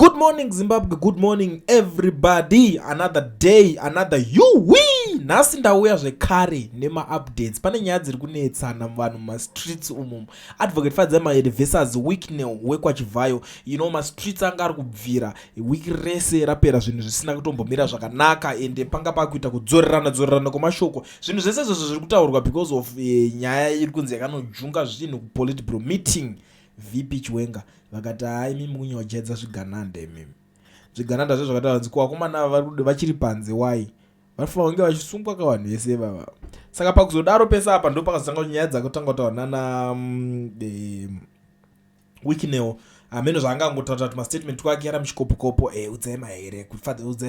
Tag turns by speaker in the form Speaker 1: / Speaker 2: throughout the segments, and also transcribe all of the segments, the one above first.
Speaker 1: Good morning Zimbabwe, good morning everybody. Another day, another you-wee. Nhasi ndauya zvekare nema-updates. Pane nyaya dziri kunetsana vanhu mumastreets umu. Advocate Fadzemaere versus Wicknell wekwaChivayo. You know, mastreets anga ari kubvira wiki rese rapera zvinhu zvisina kutombomira zvakanaka ende panga pakuita kudzorerana kwemashoko. Zvinhu zvese izvozvo zviri kutaurwa because of nyaya iri kunzi yakanojunga zvinhu kupolitburo meeting. VP Chiwenga vakati hai mimi kunyajedza zvigananda imimi zvigananda zvezvo zvakatavanzikwa vakomana vachiri panze wai vanofanira kunge vachisungwa kavanhu vese vava. Saka pakuzodaro pese apa ndo pakazotanga nyaya dzakutanga kutaurwa nana Wicknell ameno zvaangangotaura kuti mastatement kwake ari muchikopokopo udzemaere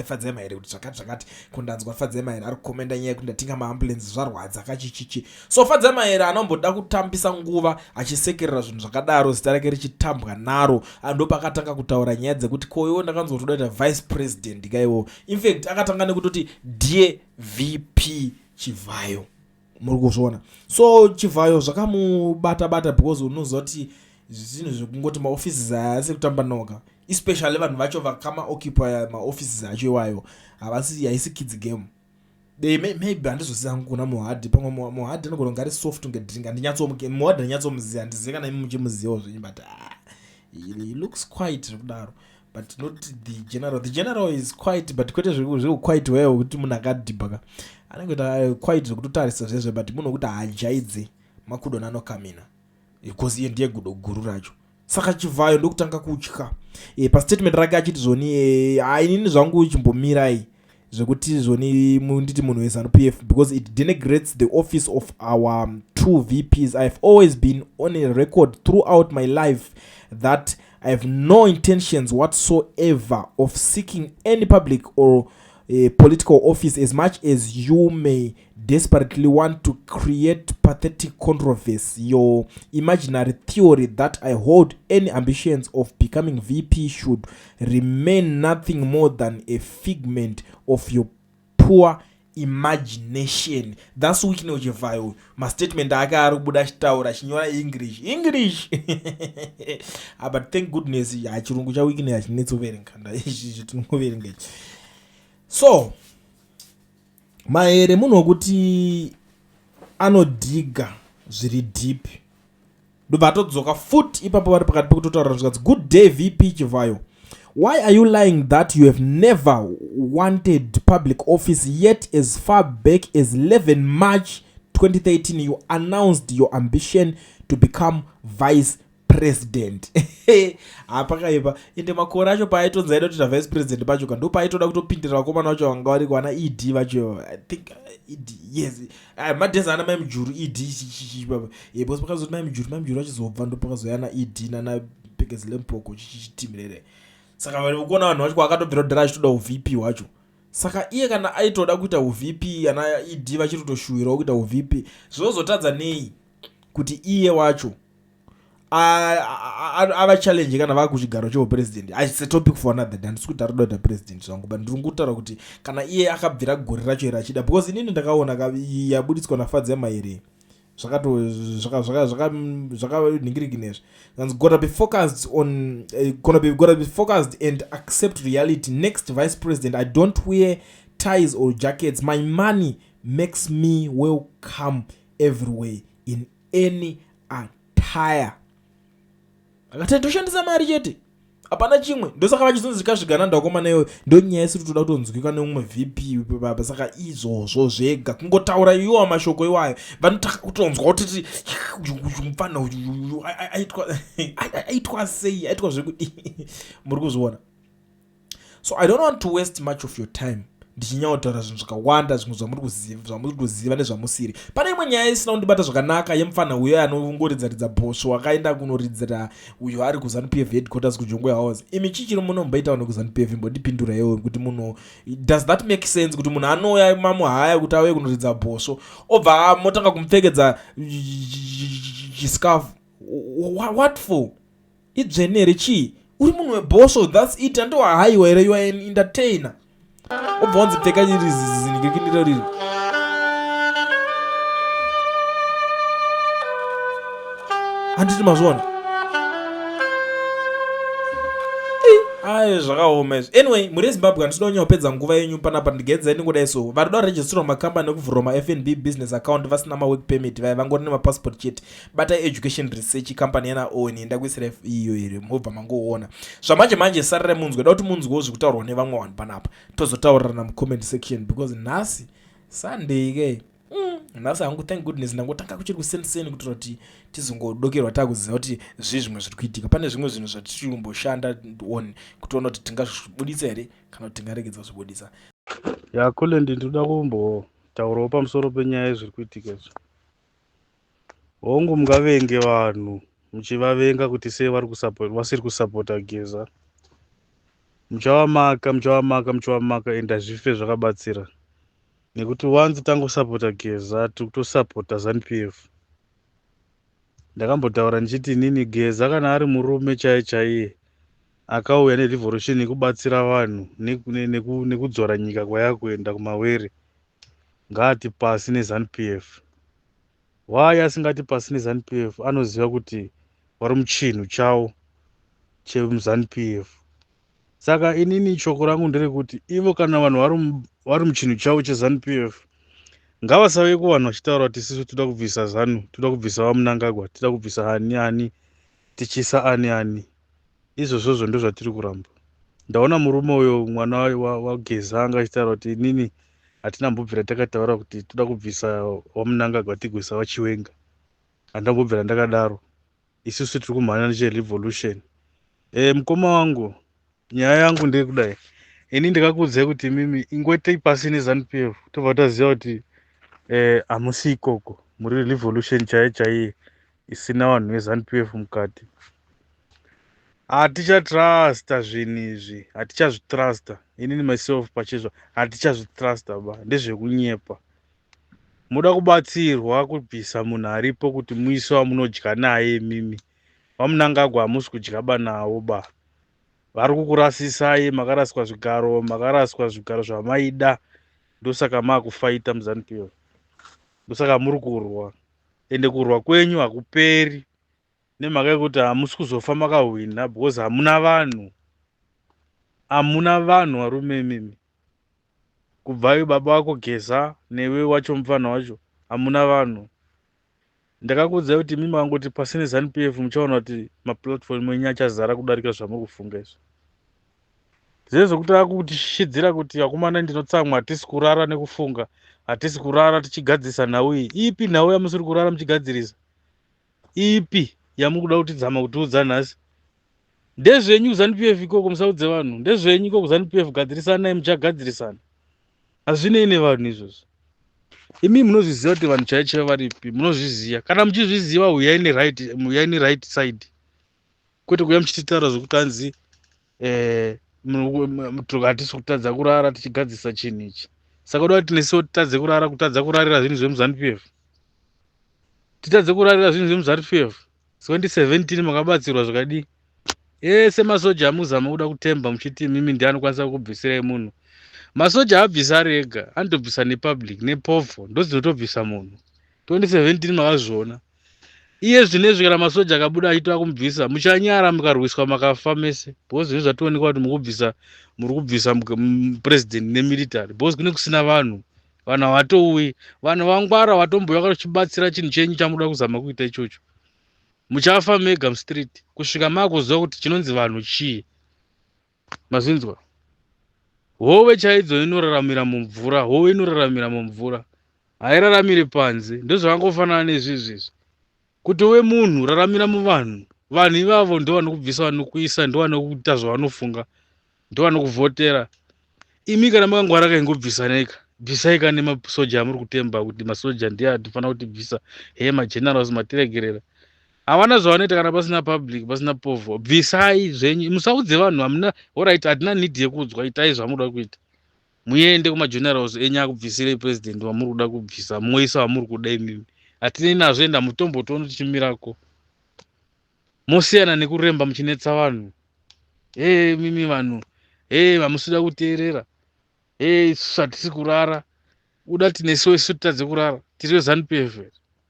Speaker 1: Fadzemaere kuti zvakati kundanzwa Fadzemaere ari kukomenda nyaya yekuti ndatinga maambulensi zvarwadza kachichichi. So Fadzemaere anomboda kutambisa nguva achisekerera zvinhu zvakadaro zita rake richitambwa naro ando pakatanga kutaura nyaya dzekuti koiwo ndakanzotoda kuita vice president kaiwo. In fact akatanga nekutoti dear VP Chivayo, muri kuzviona. So Chivayo zvakamubata because unozoti zvinhu zvekungoti maoffices haasi kutamba noga, especially vanhu vacho vakama occupy maoffices acho iwayo haisi kids game. Maybe handizosiya hangu kuna Mohad, pamwe Mohad anogona kunge ari soft ngedringa. Mohad ndanyatsomuziva, handizivi kana imi muchimuzivawo zvenyu, but he looks quite kudaro, but not the general. The general is quite, but kwete zviri quite well kuti munhu akadhibhaka anenge quite zvekutotarisa zvezve, but munhu kuti haajaidze makudona anokamina because iye ndiye gudo guru racho. Saka Chivayo ndokutanga kutya pastatement rake achiti zvoni inini zvangu chimbomirai zvekuti zvoni nditi munhu weZANU-PF because it denigrates the office of our two VPs. I've always been on a record throughout my life that I have no intentions whatsoever of seeking any public or political office, as much as you may desperately want to create pathetic controversy. Your imaginary theory that I hold any ambitions of becoming VP should remain nothing more than a figment of your poor imagination. That's Wicknell Chivayo. Ma statement ake ari kubuda achitaura chinyora English but thank goodness chirungu cha Wicknell achinetso kuverenga izvi tinoverenga. So Maere munhu wekuti anodhiga zviri deep ndobva atodzoka futi ipapo vari pakati pekutotaura zvikati good day VP Chivayo, why are you lying that you have never wanted public office, yet as far back as 11 March 2013 you announced your ambition to become vice president? Apakaipa ende makore acho paaitonzi aida kuita vice president pacho ndo paaitoda kutopindira vakomana vacho vanga vari kuana ED vacho. I think ED, yes, madhezi ana mai mujuru ED because pakazoti mai mujuru vachizobva ndo pakazoyana ED nana Pekezi Lempoko chichitimirere. Saka kuona vanhu vacho kwakatobvira kudhara achitoda uVP wacho. Saka iye kana aitoda kuita uVP ana ED vachitotoshuwirawo kuita uVP, zvozotadza nei kuti iye wacho ava challenge kana vava kuchigaro cheupresident. It's a topic for another day. Handisi kuti aroda kuita president zvangu, but ndiri kutaura kuti kana iye akabvira gore racho iri achida, because inini ndakaona yabuditswa naFadzemaere zvakaningirikinezvi gotta be focused on gotta be focused and accept reality. Next vice president, I don't wear ties or jackets. My money makes me welcome everywhere in any attire. Akati toshandisa mari chete hapana chimwe. Ndosaka vachizonzi zvikazvigananda vakomana iyoyo ndonyaya isiri kutoda kutonzwika neumwe VP baba. Saka izvozvo zvega kungotaura iwo mashoko iwayo vanotaka kutonzwa kuti mufana aitwa sei, aitwa zvekuti muri kuzviona. So I don't want to waste much of your time ndichinyanya kutaura zvinhu zvakawanda zvimwe zvamuri kuziva nezvamusiri. Pane imwe nyaya isina kundibata zvakanaka yemufana uyo anongoridzaridza bhosvo akaenda kunoridzira uyo ari kuZANU-PF headquarters kuJongwe House. Imi chichiri munomboita vanhu kuZANU-PF imbondipindura iwo kuti munhu, does that make sense kuti munhu anouya mamuhaya kuti auye kunoridza bhosvo obva motanga kumupfekedza chiscarf? What for? Idzvenere chii? Uri munhu webhosvo, that's it. Ando haiwa here, you are an entertainer. Obva wanzi pfeka iri ziziningirikindiro riri. Handiti mazvona zvakaoma izvi. Anyway, muri Zimbabwe handisida kunyanyopedza nguva yenyu panapa, ndigenza kudai so vari da kuregistrwa makambani nekuvhurwa maFNB business account vasina mawork permit, vangori nemapassport chete. Bata education research company yana oni ndakuisira iyo here mobva mangoona zvamanje manje. Sarira munzwe, da kuti munzwewo zviri kutaurwa nevamwe vanhu panapa, tozotaurirana mucomment section because nhasi Sunday ke nhasi hangu thank goodness ndangotanga kuchiri kusenseni kuitira kuti tizongodokerwa takuziva kuti zvimwe zviri kuitika. Pane zvimwe zvinhu zvatichimboshanda on kutiona kuti tingazvibudisa here kana kuti tingaregedza kuzvibudisa.
Speaker 2: Kule ndinoda kumbotaurawo pamusoro penyaya yezviri kuitika izvi. Hongu mungavenge vanhu muchivavenga kuti sei vasiri kusapota Geza. Muchavamaka ende hazvife zvakabatsira. Nekuti wanzi tangosapota Geza tikutosapota ZANU-PF. Ndakambotaura ndichiti nini Geza kana ari murume chaiye akauya nerevolution yekubatsira vanhu nekudzora nyika kwayakuenda kumawere, ngaati pasi neZANU-PF. Why asingati pasi neZANU-PF? Anoziva kuti vari muchinhu chawo cheZANU-PF. Saka inini shoko rangu nderekuti ivo kana vanhu vari muchinhu chawo cheZANU-PF ngavasave kuvanhu vachitaura kuti sisi toda kubvisa ZANU, toda kubvisa vaMnangagwa, toda kubvisa ani tichisa ani. Izvozvo ndo zvatiri kuramba. Ndaona murume uyo mwana waGeza anga achitaura kuti inini hatinambobvira takataura kuti toda kubvisa vaMnangagwa tigwisa vaChiwenga. Handambobvira ndakadaro. Isusu tiri kumhanya necherevolution. Mukoma wangu, nyaya yangu ndeyekudai. Ini ndikakuudzai kuti mimi ingwete pasi neZANU-PF tobva taziva kuti hamusi ikoko, muri revolution chaiye isina vanhu veZANU-PF mukati. Hatichatrasta zvinhu izvi, hatichazvitrasta. Inini myself pachezvo hatichazvitrasta ba, ndezvekunyepa. Muda kubatsirwa kubvisa munhu aripo kuti muise wamunodya naye mimi. VaMnangagwa hamusi kudya nawo ba. Vari kukurasisai, makaraswa zvigaro zvamaida, ndosaka maakufaita muZANU-PF. Ndosaka muri kurwa. Ende kurwa kwenyu hakuperi. Nemhaka yekuti hamusi kuzofa makahwina because hamuna vanhu varume mimi. Kubva baba wako Geza newe wacho mufana wacho hamuna vanhu. Ndakakuudzai kuti mimi vangoti pasi neZANU-PF muchaona kuti maplatform enyu achazara kudarika zvamuri kufunga izvi. Zvezvo kutaka kutishidzira kuti akomana ndinotsamwa, hatisi kurara nekufunga, hatisi kurara tichigadzisa nhau iyi. Ipi nhau yamusiri kurara muchigadzirisa? Ipi yamukuda kutidzama kutiudza nhasi? Ndezvenyu ZANU-PF ikoko musaudze vanhu. Ndezvenyu ikoko ZANU-PF gadzirisana muchagadzirisana. Hazvinei nevanhu izvozvo. Imi munozviziva kuti vanhu chaivo varipi, munozviziva. Kana muchizviziva uyai right side. Kwete kuuya muchititaura zvokuti hanzi hatisi kutadza kurara tichigadzisa chinhu ichi. Saka uda kuti nesuwo titadze kurara, kutadza kurarira zvinhu zvemuZANU-PF. Titadze kurarira zvinhu zvemuZANU-PF. 2017 makabatsirwa zvakadii? Semasoja amuzama kuda kutemba muchiti mimi ndiye anokwanisa kukubvisirai munhu. Masoja haabvisa ari ega, anotobvisa nepublic nepovo, ndozinotobvisa munhu. 2017 makazviona. Iye zvinezvi kana masoja akabuda achitoda kumubvisa, muchanyara mukarwiswa makafa mese. Because zvinhu zvatoonekwa kuti muri kubvisa president nemilitary. Because kune kusina vanhu. Vanhu havatouyi. Vanhu vangwara vatombouya vachibatsira chinhu chenyu chamuda kuzama kuita ichocho. Muchafa mega mustreet. Kusvika makuziva kuti chinonzi vanhu chii. Mazvinzwa? Hove chaidzo inoraramira mumvura. Hairaramiri panze. Ndozvakangofanana nezvizvi. Kuti we munhu raramira muvanhu. Vanhu ivavo ndo vanokubvisa, vanokuisa, ndo vanokuita zvavanofunga, ndo vanokuvhotera. Imi kana makangwara kaingobvisaneka, bvisaika nemasoja amuri kutemba kuti masoja ndiye atifana kutibvisa. Magenerals matiregerera. Havana zvavanoita kana pasina public, pasina povo. Bvisai zvenyu. Musaudze vanhu hamuna, alright, hatina need yekudzwa, itai zvamuda kuita. Muende kumagenerals enyu akubvisire president wamuri kuda kubvisa, moisa wamuri kuda imimi. Hatinei nazvo, enda mutombotoona tichimirako. Mosiyana nekuremba muchinetsa vanhu. Mimi vanhu. Vamusida kuteerera. Isusu hatisi kurara. Uda kuti nesuwo isu titadze kurara. Tiri ZANU-PF.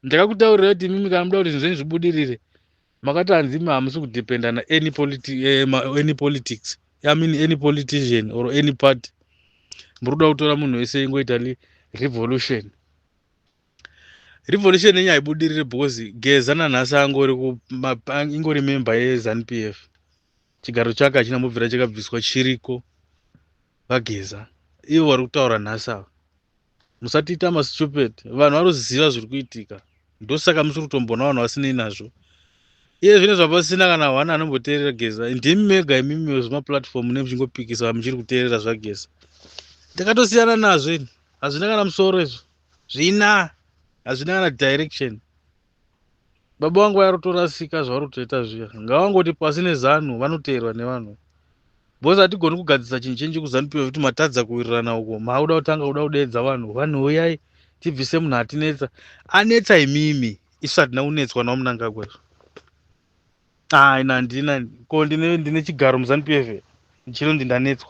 Speaker 2: Ndakakutaurira kuti mimi kana muda kuti zvinhu zvibudirire, makati hanzi hamusi kudependa na any politics. I mean any politician or any party muri kuda kutora munhu wese ingoita revolution. Revolution yenyu haibudirire because Geza nanhasi ingori member yeZANU PF. Chigaro chake hachina mubvira chakabviswa chiriko vaGeza. Ivo vari kutaura nhasi ava. Musatiita mastupid. Vanhu varuziva zviri kuitika. Ndosaka musiri kutombona vanhu vasinei nazvo. Iye zvine zvapasina kana hwana anomboteerera Geza. Ndimi mega imimi wezvimaplatform nemuchingopikisa muchiri kuteerera zvaGeza. Takatosiyana nazvo ini. Hazvina kana musoro izvo. Zvina. Hazvina kana direction. Baba vangu varotorasika zvavari kutoita zviya. Ngavangoti pasi neZANU vanoteerwa nevanhu. Bhozi hatigoni kugadzisa chinhu chenyu chekuZANU PF kuti matadza kuwirirana uko. Mauda kutanga kuda kudeedza vanhu. Vanhu uyai tibvise munhu atinetsa. Anetsa imimi. Isu hatina kunetswa nawo Mnangagwa. Ina handina. Ko ndine chigaro muZANU PF. Chinonzi ndanetswa.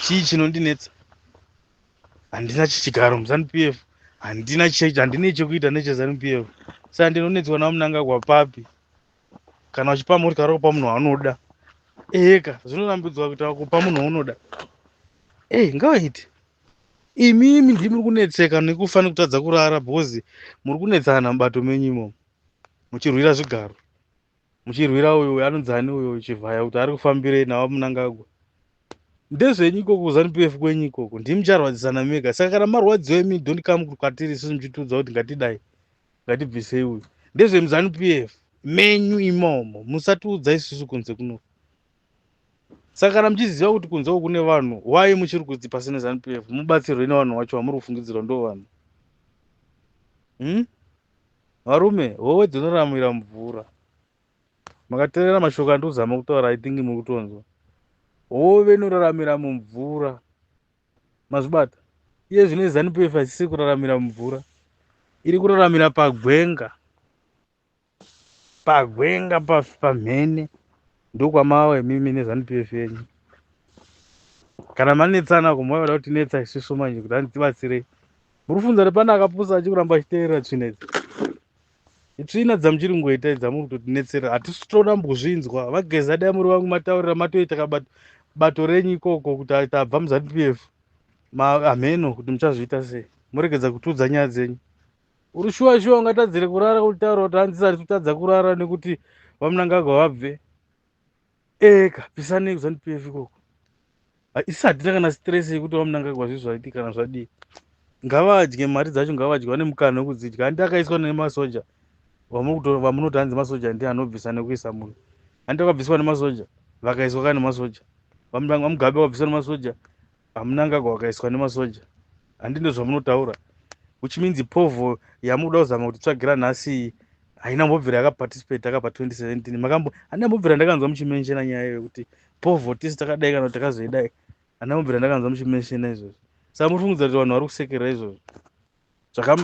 Speaker 2: Chii chinondinetsa? Handina chigaro muZANU PF. Handina chekuita necheZANU PF. Saka ndinonetswa nawo Mnangagwa papi. Kana uchipa motikari kupa munhu waanoda. Eka, zvinorambidzwa kuita kupa munhu waunoda. Ngavaiti. Imimi ndimi muri kunetseka nekufa nekutadza kurara bhozi. Muri kunetsana mubato menyu imomo. Muchirwira zvigaro. Muchirwira uyo anonzi ani uyo Chivhaya kuti ari kufambirei nawo Mnangagwa. Ndezvenyu ikoko ZANU PF kwenyu ikoko. Ndimi mucharwadzisana mega. Saka kana marwadziwa imi don't come kwatiri isusu muchitiudza kuti ngatidai. Ngatibvisei uyu. NdezvemuZANU PF menyu imomo. Musatiudza isusu kunze kuno. Saka kana muchiziva kuti kunze uku kune vanhu, why muchiri kuti pasina ZANU PF? Mubatsirwe nevanhu vacho vamuri kufungidzira ndo vanhu. Varume, howe dzinoramira mvura. Makateerera mashoko andozama kutaura, I think muri kutonzwa. Hove inoraramira mumvura. Mazvibata. Iye zvine ZANU PF hachisiri kuraramira mumvura. Iri kuraramira pagwenga. Pagwenga pamhene. Ndokwamawe mimi neZANU PF yenyu. Kana manetsana kumwavada kuti netsa isusu manje kuti antibatsirei. Muri kufunza kuti pana akapusa achikuramba achiteerera tsvina idzi. Itsvina dzamuchiri kungoita dzamuri kutotinetsera. Hatisi toda mbozvinzwa. VaGeza dai muri vangu mataurira matoita bato renyu ikoko kuti tabva muZANU PF. Ameno kuti muchazviita sei. Muregedza kutudza nyaya dzenyu. Uri shuwa ungatadzire kurara kutaura kuti handisati kutadza kurara nekuti vaMnangagwa vabve. Eka, pisanei kuZANU PF ikoko. Isi hatina kana stress yekuti vaMnangagwa zvizvi zvaitika kana zvadii. Ngavadye mari dzacho, ngavadye, vane mukana wekudzidya. Handi akaiswa nemasoja. Vamunoti hanzi masoja ndiye anobvisa nekuisa munhu. Handi vakabviswa nemasoja. Vakaiswa kana nemasoja. VaMugabe vakabviswa nemasoja. VaMnangagwa vakaiswa nemasoja. Handi ndozvamunotaura. Which means povo yamuda kuzama kuti tsvagira nhasi haina mbobvira yakaparticipate akabva 2017. Handina mbobvira ndakanzwa muchimenshena nyaya yekuti povo tisi takadai kana kuti takazoidai. Handina mbobvira ndakanzwa muchimenshena izvozvo. Saka muri kufungudza kuti vanhu vari kusekerera izvozvo.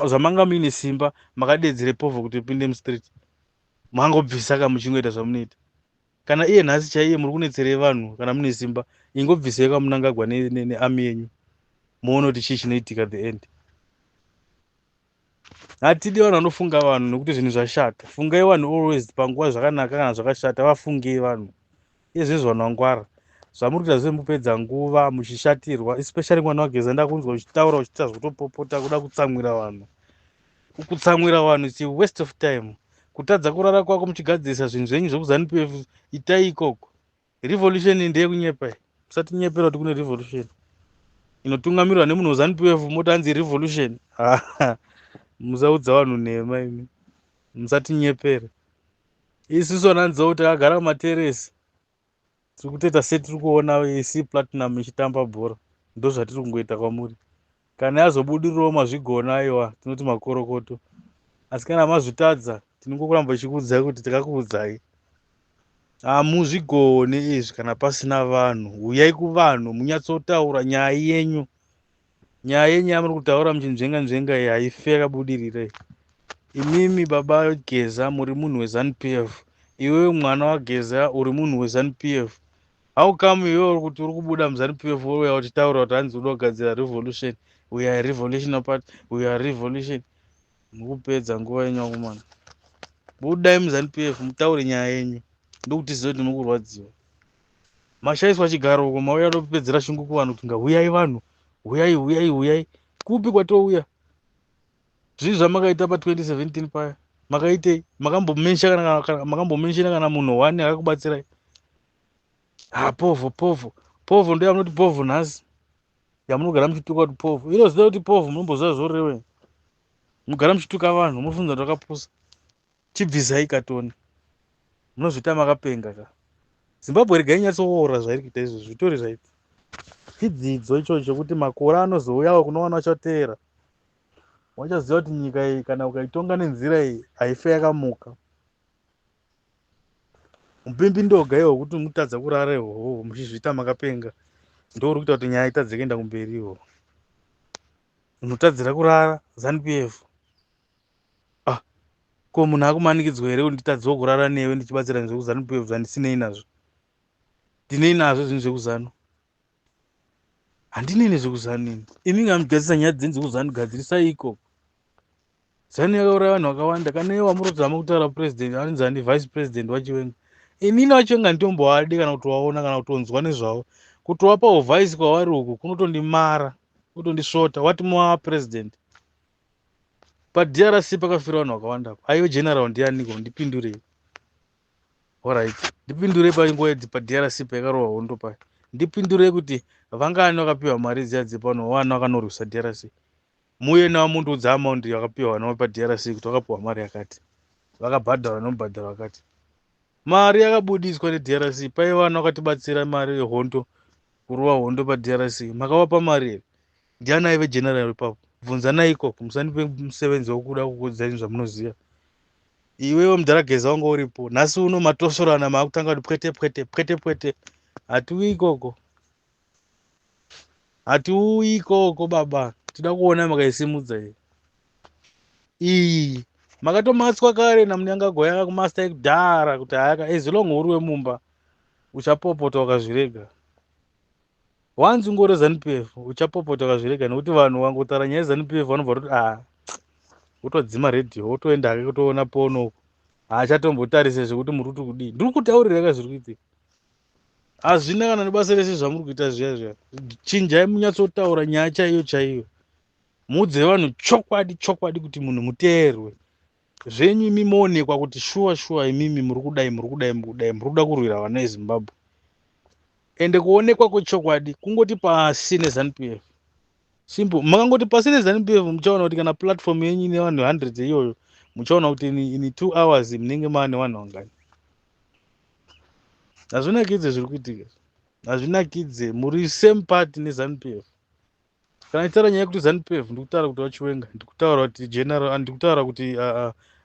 Speaker 2: Zvamanga muine simba makadedzere povo kuti ipinde mustreet. Mangobvisa ka muchingoita zvamunoita. Kana iye nhasi chaiye muri kunetserei vanhu kana mune simba, ingobvisei kwaMnangagwa nearmy yenyu. Muone kuti chii chinoitika at the end. Hatidi vanhu vanofunga vanhu nekuti zvinhu zvashata. Fungai vanhu always panguva zvakanaka kana zvakashata, vafungei vanhu. Izvezvo vanhu vangwara. Zvamuri kuita zvese mupedza nguva muchishatirwa, especially mwana waGeza ndakunzwa uchitaura uchiita zvotopopota kuda kutsamwira vanhu. Kutsamwira vanhu it's a waste of time. Kutadza kurara kwako muchigadzirisa zvinhu zvenyu zvekuZANU PF, itai ikoko. Revolution ndeye kunyepa. Musatinyepera kuti kune revolution inotungamirwa nemunhu weZANU PF moti hanzi revolution. Musaudza vanhu nhema imi. Musatinyepera. Isusu vananziva kuti takagara kumateresi. Tiri kutoita setiri kuona isi platinum ichitamba bhora. Ndo zvatiri kungoita kwamuri. Kana yazobudirirawo mazvigona aiwa tinoti makorokoto. Asi kana mazvitadza tinongoramba tichikuudzai kuti takakuudzai. Hamuzvigone izvi kana pasina vanhu. Uyai kuvanhu munyatsotaura nyaya yenyu. Nyaya yenyu yamuri kutaura muchinzvenga iyi haifi yakabudirira. Imimi baba Geza muri munhu weZANU PF. Iwewe mwana waGeza uri munhu weZANU PF. How come iwewe kuti uri kubuda muZANU PF wouya uchitaura kuti hanzi unoda kugadzira revolution? We are revolution apart. We are revolution. Mukupedza nguva yenyu akomana. Budai muZANU PF mutaure nyaya yenyu. Ndokuti zive kuti muri kurwadziwa. mashaiswa chigaro uko mauya topedzera shungu kuvanhu kuti huyai vanhu, huyai kupi kwatouya. Zvizvi zvamakaita pa2017 paya makaitei? Makambomenshina kana munhu wani akakubatsirai? Povho ndo yamunoti povho nhasi, yamunogara muchituka kuti povho. Iro zita kuti povho munomboziva zvorewe? Mugara muchituka vanhu munofunza kuti vakapusa. Chibvisai katoni, munozvita makapenga ka. Zimbabwe rega inyatsoora zvairi kuita izvo zvitori zvaiti. Chidzidzo ichocho kuti makore anozouyawo kunowana vachateera wachaziva kuti nyika iyi kana ukaitonga nenzira iyi haife yakamuka. Mupimbi ndoga iwo kuti mutadza kurara ihwohwo muchizviita makapenga, ndouri kuita kuti nyaya itadze kuenda kumberi ihwo. Unotadzira kurara ZANU-PF. Ko munhu akumanikidzwa here kuti nditadzewo kurara newe ndichibatsira nezvekuzanu-PF zvandisinei nazvo? Ndinei nazvo zvinhu zvekuzanu? Handinei nezvekuzanu ini. Imi ngamugadzirisa nyaya dzenyu dzekuzanu, gadzirisai ikoko. ZANU yakauraya vanhu vakawanda. Kana iye wamurozama kutaura president anonzi handi vice president wachiwenga. Inini wachiwenga nditomboadi kana kutovaona kana kutonzwa nezvavo. Kutovapa uvhaisi kwavari uku kunotondimara, kutondisvota. Wati muva president. PaDRC pakafira vanhu vakawanda. Aiwe general ndianiko? Ndipindurei. Alright. Ndipindurei panguva idzi paDRC paikarova hondo paya. Ndipindurei kuti vangani vakapiwa mari dziya dzepano vana vakanorwisa DRC. Muye navamunduudza amaundi vakapiwa vana paDRC kuti vakapiwa mari yakati. Vakabhadhara nomubhadhara wakati. Mari yakabudiswa neDRC. Pai vana vakatibatsira mari yehondo, kurova hondo paDRC. Makavapa mari here? Ndiani aive general ipapo? Bvunzanai ikoko, musandipe musevenzi wokuda kukuudzai zvamunoziva. Iwewe Mudharageza wanga uripo. Nhasi uno matosorana maakutanga kuti pwete. Hatiuyi ikoko. Hatiuyi ikoko baba. Tida kuona makaisimudza iyi. Iyi makatomatswa kare namunyangagoya akakumasta ekudhara kuti haya ezilongo uri wemumba uchapopota wakazvirega. Wanzi ungori ZANU-PF uchapopota wakazvirega nekuti vanhu vangotaura nyaya yeZANU-PF vanobva kuti utodzima redhiyo wotoenda hake kutoona pono uko. Haachatombotarise zvekuti muri kuti kudii. Ndiri kutaurira ka zviri kuitika. Hazvina kana nebasa rese zvamuri kuita zviya. Chinjai munyatsotaura nyaya chaiyo. Mudze vanhu chokwadi kuti munhu muteerwe. Zvenyu imi moonekwa kuti shuwa imimi muri kudai muri kuda kurwira vana veZimbabwe. Ende kuonekwa kwechokwadi kungoti pasi neZANU-PF. Simple. Makangoti pasi neZANU-PF muchaona kuti kana platform yenyu ine vanhu 100 iyoyo muchaona kuti in 2 hours munenge maane vanhu vangani. Hazvinakidze zviri kuitika. Hazvinakidze, muri same party neZANU-PF. Kana nditaura nyaya yekuti ZANU-PF ndikutaura kuti wachiwenga, ndikutaura kuti general, ndikutaura kuti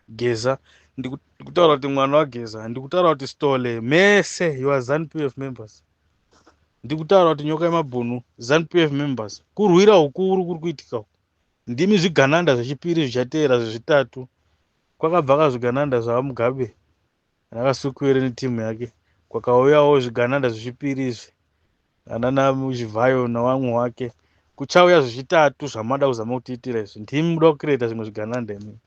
Speaker 2: Geza, ndikutaura kuti mwana waGeza, ndikutaura kuti Stole, mese you are ZANU-PF members. Ndikutaura kuti nyoka yemabhunu ZANU-PF members. Kurwira ukuru kuri kuitika. Ndimi zvigananda zvechipiri zvichateera zvezvitatu. Kwakabva kazvigananda zvaMugabe nakasukuwere netimu yake. Kwakauyawo zvigananda zvechipiri izvi. Anana Muzhivhayo nawamwe wake. Kuchauya zvechitatu zvamada kuzama kutiitira izvi. Ndimi muda kucreata zvimwe zvigananda imi.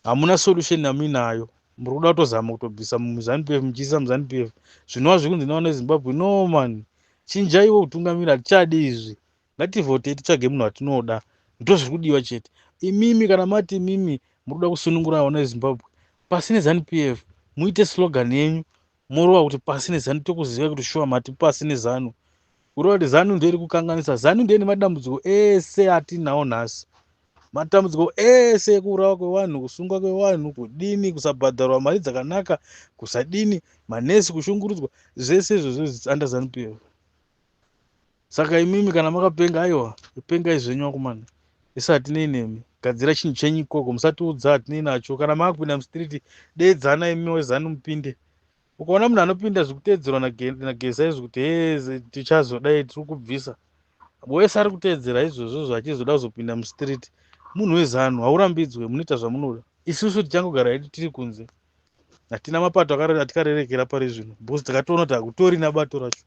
Speaker 2: Hamuna solution naminayo. Muri kuda kutozama kutobvisa muZANU-PF muchiisa muZANU-PF. Zvinova zvikunzi nawana weZimbabwe. No man. Chinjaiwo kutungamira hatichadi izvi. Ngativhotei titsvage munhu watinoda. Ndozviri kudiwa chete. Imimi kana mati imimi muri kuda kusunungura vana veZimbabwe. Pasi neZANU-PF muite slogan yenyu. Morova kuti pasi neZANU tokuziva kuti shuwa mati pasi neZANU. Kurova kuti ZANU ndiri kukanganisa. ZANU ndiri madambudziko ese atinawo nhasi. Matambudziko ese ekurawa kwevanhu, kusungwa kwevanhu, kudini, kusabhadharwa mari dzakanaka, kusadini, manesi kushungurudzwa, zvese izvozvo under ZANU-PF. Saka imimi kana makapenga aiwa, pengai zvenyu wakomana. Isi hatinei nemi. Gadzira chinhu chenyu ikoko, musatiudza hatinei nacho. Kana maakupinda mustriti, deedzana imi weZANU mupinde. Ukaona munhu anopinda zvikuteedzerwa naGeza izvi kuti tichazodai tiri kubvisa. Wese ari kuteedzera izvozvo achizoda kuzopinda mustriti. Munhu weZANU haurambidzwe, munoita zvamunoda. Isusu tichangogara hedu tiri kunze. Hatina mapato atikarerekera pari zvino. Bhosi takatoona kuti hakutorina bato racho.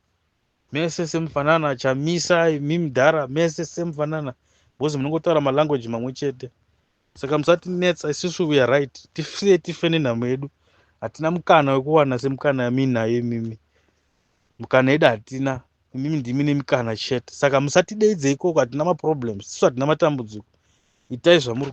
Speaker 2: Mese semufanana, Chamisa, Mimi Dhara, mese semufanana. Bhosi munongotaura malanguage mamwe chete. Saka musatinetsa, isusu we are right. Tife nenhamo yedu. Hatina mukana wekuwana semukana yamini nayo imimi. mukana yedu hatina, imimi ndimi nemikana chete. Saka musatideidze ikoko, hatina maproblems, isu hatina matambudziko. Itai zvamuri